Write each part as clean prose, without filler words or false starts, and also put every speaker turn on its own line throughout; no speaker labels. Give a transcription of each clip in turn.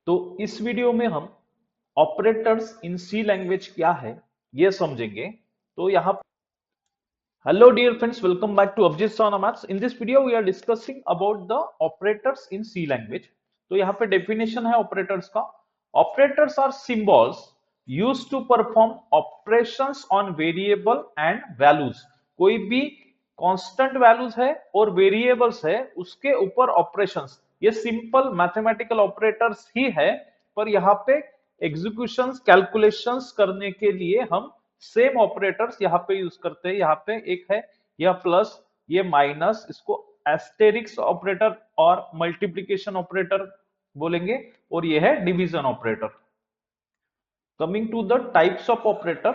तो इस वीडियो में हम ऑपरेटर्स इन सी लैंग्वेज क्या है ये समझेंगे। तो यहाँ hello dear friends, welcome back to Abhijeet Sona maths. In this video we are discussing about the operators in C language. तो यहाँ पे डेफिनेशन है ऑपरेटर्स का। Operators are symbols used to perform operations on variable and values. कोई भी constant values है और variables है उसके ऊपर ऑपरेशंस, ये सिंपल मैथमेटिकल ऑपरेटर्स ही है। पर यहाँ पे एग्जीक्यूशंस कैलकुलेशंस करने के लिए हम सेम ऑपरेटर्स यहाँ पे यूज करते हैं। यहाँ पे एक है यह प्लस, ये माइनस, इसको एस्टेरिक्स ऑपरेटर और मल्टीप्लिकेशन ऑपरेटर बोलेंगे, और ये है division operator. Coming to the types of operator,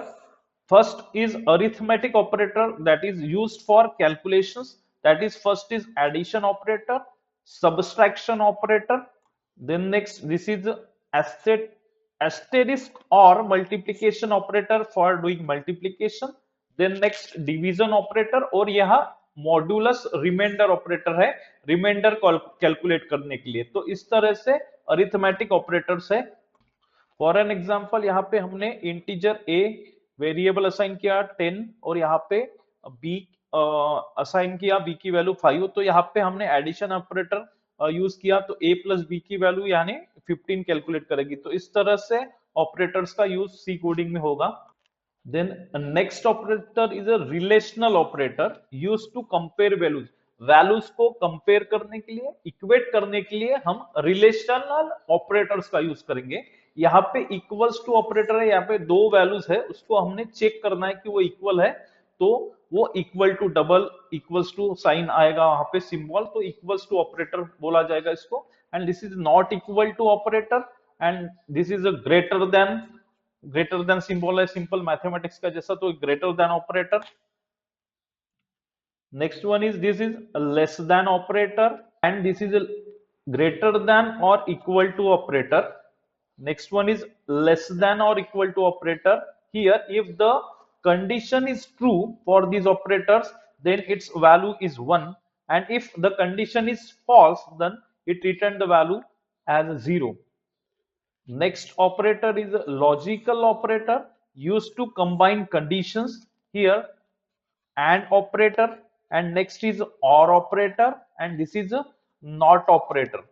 first is arithmetic operator that is used for calculations, that is first is addition operator, subtraction operator, then next this is asterisk or multiplication operator for doing multiplication, then next division operator, और यह modulus reminder operator है reminder calculate करने के लिए। तो इस तरह से अरिथमेटिक ऑपरेटर्स है। फॉर एन एग्जांपल, यहाँ पे हमने इंटीजर a वेरिएबल असाइन किया 10 और यहाँ पे b असाइन किया b की वैल्यू 5। तो यहाँ पे हमने एडिशन ऑपरेटर यूज किया, तो a प्लस बी की वैल्यू यानी 15 कैलकुलेट करेगी। तो इस तरह से ऑपरेटर्स का यूज सी कोडिंग में होगा। Then next operator is a relational operator use to compare values. Values को कंपेयर करने के लिए, इक्वेट करने के लिए हम रिलेशनल ऑपरेटर्स का यूज करेंगे। यहाँ पे इक्वल्स टू ऑपरेटर है, यहाँ पे दो वैल्यूज है, उसको हमने चेक करना है कि वो इक्वल है। तो वो equal to double equals to sign आएगा वहां पे सिंबल, तो इक्वल्स टू ऑपरेटर बोला जाएगा इसको। And this is not equal to operator, and this is a greater than symbol है सिंपल मैथमेटिक्स का जैसा, तो greater than operator. Next one is this is less than operator, and this is greater than और equal to operator. Next one is less than or equal to operator. Here, if the condition is true for these operators, then its value is 1. And if the condition is false, then it returns the value as 0. Next operator is a logical operator used to combine conditions. Here, and operator, and next is or operator, and this is a not operator.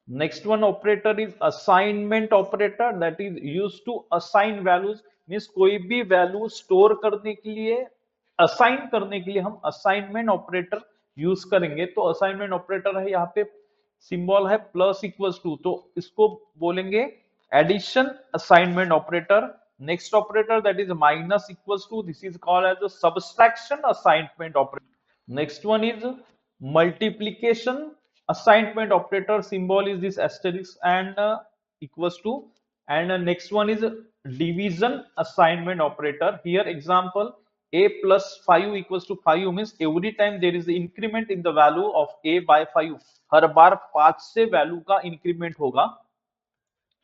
Next one operator is assignment operator, that is used to assign values, means कोई भी value store करने के लिए, assign करने के लिए हम assignment operator use करेंगे। तो असाइनमेंट ऑपरेटर है, यहाँ पे सिंबल है प्लस इक्वल्स टू, तो इसको बोलेंगे addition assignment operator. Next operator that is minus equals to, this is called as a subtraction assignment operator. Next one is multiplication assignment operator, symbol is this asterisk and equals to, and next one is division assignment operator. Here example, a plus 5 equals to 5 means every time there is the increment in the value of a by 5, हर बार 5 से value का increment होगा।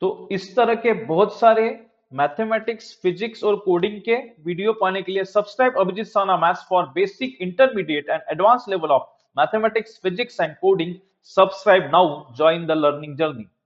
तो इस तरह के बहुत सारे mathematics, physics और कोडिंग के वीडियो पाने के लिए subscribe Abhijeet Sana maths for basic, intermediate and advance level of mathematics, physics and coding. Subscribe now, join the learning journey.